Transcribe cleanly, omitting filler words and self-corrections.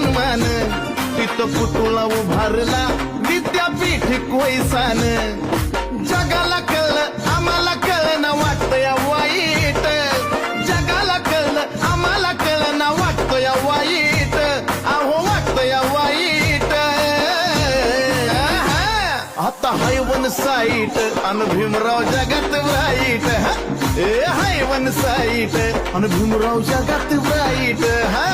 सन्मान तिथं पुतळा उभारला विद्यापीठ कोयसान जगाला कळलं आम्हाला कळलं ना वाटतंय वाईट जगाला कळलं आम्हाला कळलं ना वाटतंय वाईट अहो वाटतंय वाईट आता हाय वन साईट अन भीमराव जगात वाईट हाय वन साईट अन भीमराव जगात वाईट हा